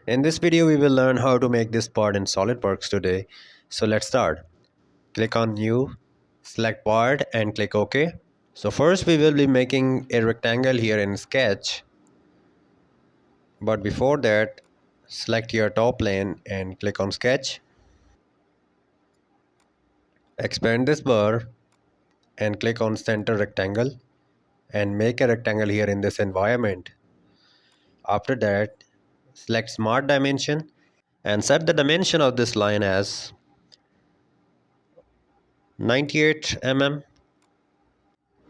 In this video, we will learn how to make this part in SolidWorks today. So let's start. Click on New, select Part and click OK. So first we will be making a rectangle here in Sketch. But before that, select your top plane and click on Sketch. Expand this bar and click on Center Rectangle and make a rectangle here in this environment. After that, select Smart Dimension and set the dimension of this line as 98 mm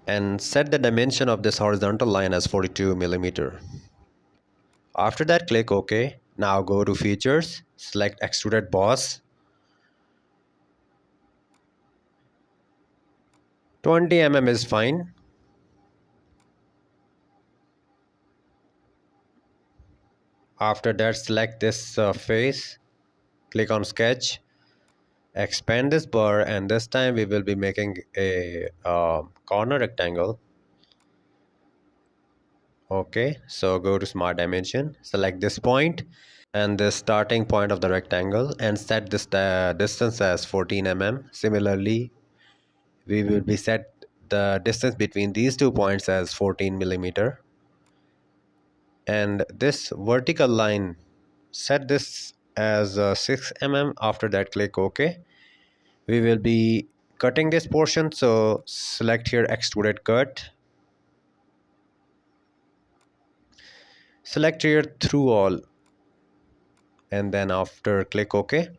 and set the dimension of this horizontal line as 42 millimeter. After that, click OK. Now go to Features, select Extruded Boss. 20 mm is fine. After that, select this face, click on Sketch, expand this bar, and this time we will be making a corner rectangle. Okay, so go to Smart Dimension, select this point and the starting point of the rectangle and set this distance as 14 mm. Similarly, we will be set the distance between these 2 points as 14 millimeter. And this vertical line, set this as 6 mm. After that, click OK. We will be cutting this portion, so select here Extruded Cut. Select here Through All and then after click OK.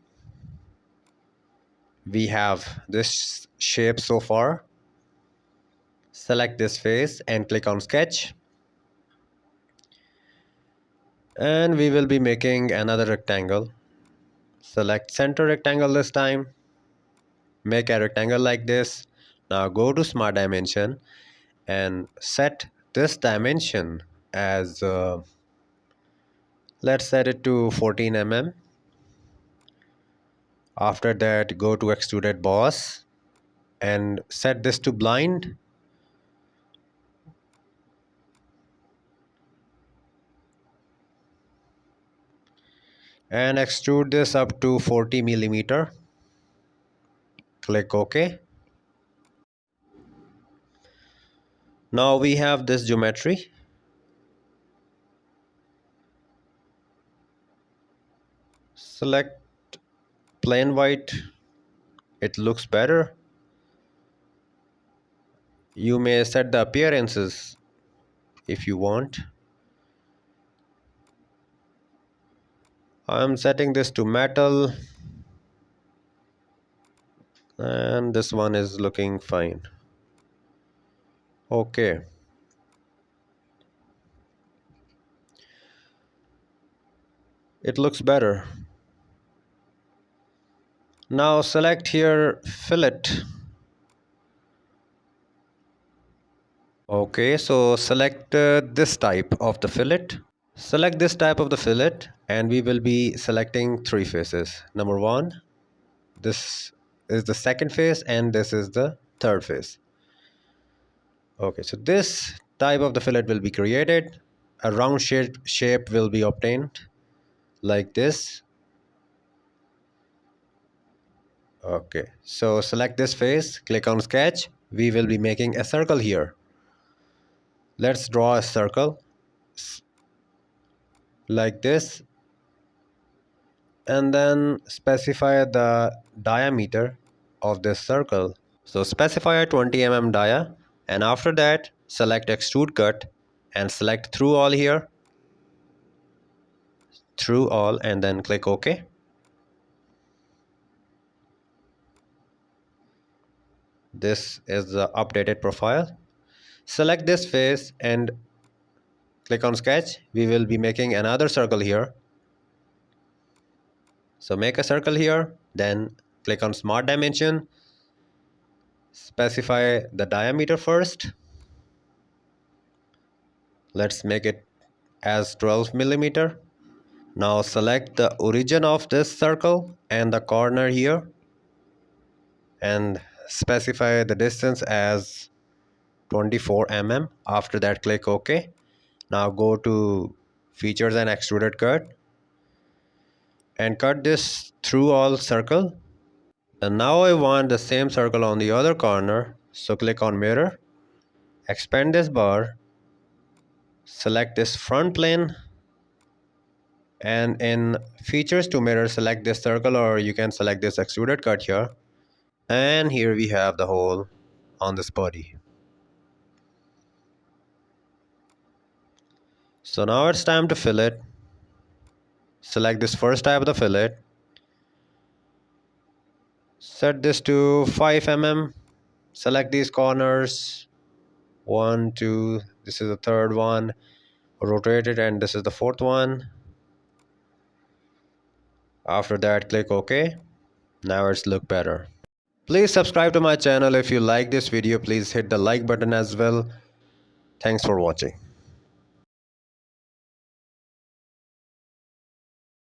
We have this shape so far. Select this face and click on Sketch. And we will be making another rectangle. Select Center Rectangle this time. Make a rectangle like this. Now go to Smart Dimension and set this dimension as let's set it to 14 mm. After that, go to Extruded Boss and set this to blind. And extrude this up to 40 millimeter. Click OK. Now we have this geometry. Select plain white. It looks better. You may set the appearances if you want. I'm setting this to metal and this one is looking fine. Okay. It looks better. Now select here fillet. Okay, so select this type of the fillet. Select this type of the fillet and we will be selecting 3 faces. Number 1, this is the second face and this is the third face. Okay, so this type of the fillet will be created. A round shape will be obtained like this. Okay, so select this face, click on Sketch. We will be making a circle here. Let's draw a circle like this and then specify the diameter of this circle. So specify a 20 mm dia and after that select Extrude Cut and select Through All here. Through All and then click OK. This is the updated profile. Select this face and click on Sketch. We will be making another circle here. So make a circle here, then click on Smart Dimension. Specify the diameter first. Let's make it as 12 millimeter. Now select the origin of this circle and the corner here and specify the distance as 24 mm. After that, click OK. Now go to Features and Extruded Cut. and cut this through all circle. And now I want the same circle on the other corner, so click on mirror, expand this bar, select this front plane, and in features to mirror select this circle, or you can select this extruded cut here, and here we have the hole on this body. So now it's time to fillet. Select this first type of the fillet, set this to 5 mm, select these corners, 1 2, this is the third one, rotate it, and this is the fourth one. After that click OK. Now it's look better. Please subscribe to my channel. If you like this video, please hit the like button as well. Thanks for watching.